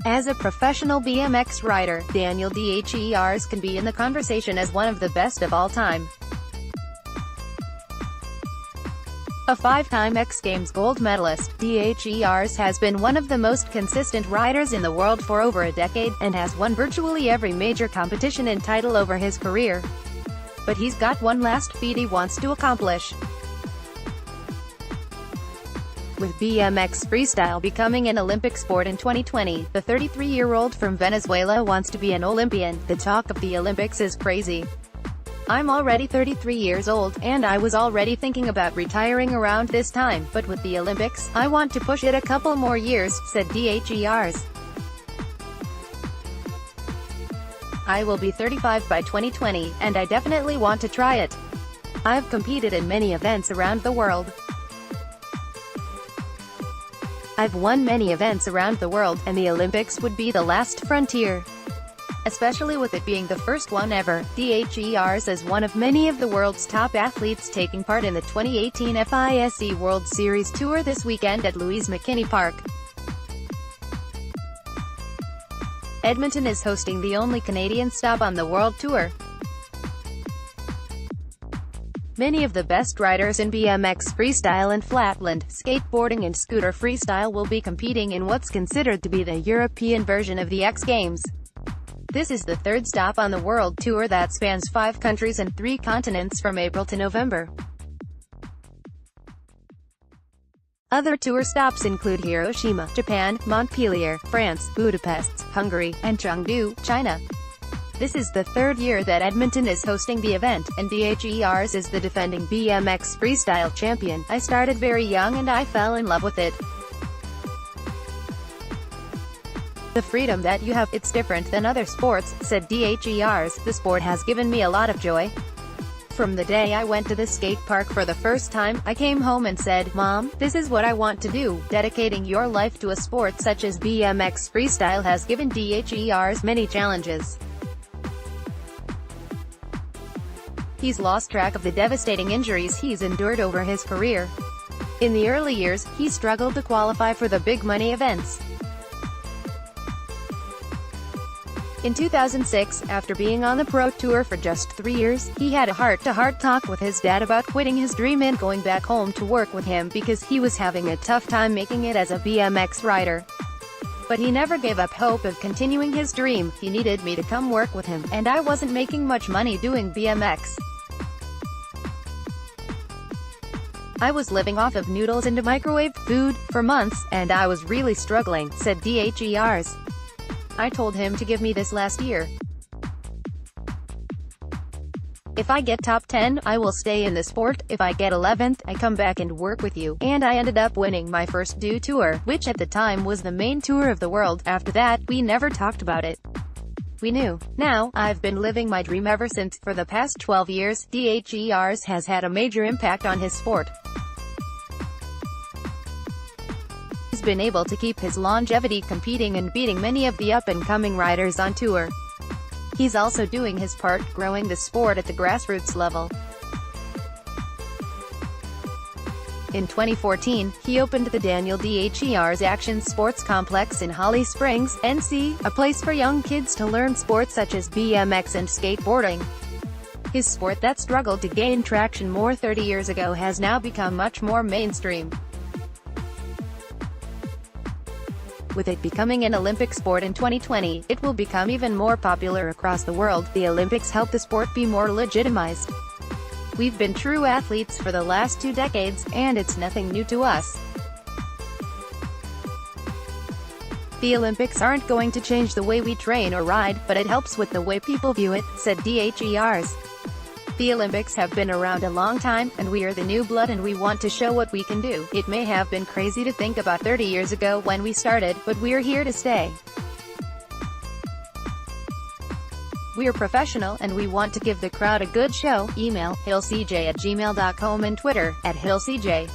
As a professional BMX rider, Daniel Dhers can be in the conversation as one of the best of all time. A five-time X Games gold medalist, Dhers has been one of the most consistent riders in the world for over a decade, and has won virtually every major competition and title over his career. But he's got one last feat he wants to accomplish. With BMX freestyle becoming an Olympic sport in 2020, the 33-year-old from Venezuela wants to be an Olympian. The talk of the Olympics is crazy. I'm already 33 years old, and I was already thinking about retiring around this time, but with the Olympics, I want to push it a couple more years, said Dhers. I will be 35 by 2020, and I definitely want to try it. I've competed in many events around the world. I've won many events around the world, and the Olympics would be the last frontier. Especially with it being the first one ever. Dhers is one of many of the world's top athletes taking part in the 2018 FISE World Series Tour this weekend at Louise McKinney Park. Edmonton is hosting the only Canadian stop on the World Tour. Many of the best riders in BMX freestyle and flatland, skateboarding and scooter freestyle will be competing in what's considered to be the European version of the X Games. This is the third stop on the World Tour that spans 5 countries and 3 continents from April to November. Other tour stops include Hiroshima, Japan, Montpellier, France, Budapest, Hungary, and Chengdu, China. This is the third year that Edmonton is hosting the event, and Dhers is the defending BMX freestyle champion. I started very young and I fell in love with it. The freedom that you have, it's different than other sports, said Dhers. The sport has given me a lot of joy. From the day I went to the skate park for the first time, I came home and said, "Mom, this is what I want to do." Dedicating your life to a sport such as BMX freestyle has given Dhers many challenges. He's lost track of the devastating injuries he's endured over his career. In the early years, he struggled to qualify for the big money events. In 2006, after being on the Pro Tour for just 3 years, he had a heart-to-heart talk with his dad about quitting his dream and going back home to work with him because he was having a tough time making it as a BMX rider. But he never gave up hope of continuing his dream. He needed me to come work with him, and I wasn't making much money doing BMX. I was living off of noodles and microwave food for months, and I was really struggling, said Dhers. I told him to give me this last year. If I get top 10, I will stay in the sport. If I get 11th, I come back and work with you. And I ended up winning my first DO tour, which at the time was the main tour of the world. After that, we never talked about it. We knew. Now, I've been living my dream ever since. For the past 12 years, Dhers has had a major impact on his sport. He's been able to keep his longevity competing and beating many of the up-and-coming riders on tour. He's also doing his part, growing the sport at the grassroots level. In 2014, he opened the Daniel Dhers Action Sports Complex in Holly Springs, NC, a place for young kids to learn sports such as BMX and skateboarding. His sport that struggled to gain traction more 30 years ago has now become much more mainstream. With it becoming an Olympic sport in 2020, it will become even more popular across the world. The Olympics help the sport be more legitimized. We've been true athletes for the last 2 decades, and it's nothing new to us. The Olympics aren't going to change the way we train or ride, but it helps with the way people view it, said Dhers. The Olympics have been around a long time, and we are the new blood and we want to show what we can do. It may have been crazy to think about 30 years ago when we started, but we're here to stay. We're professional, and we want to give the crowd a good show. Email hillcj@gmail.com and Twitter @hillcj.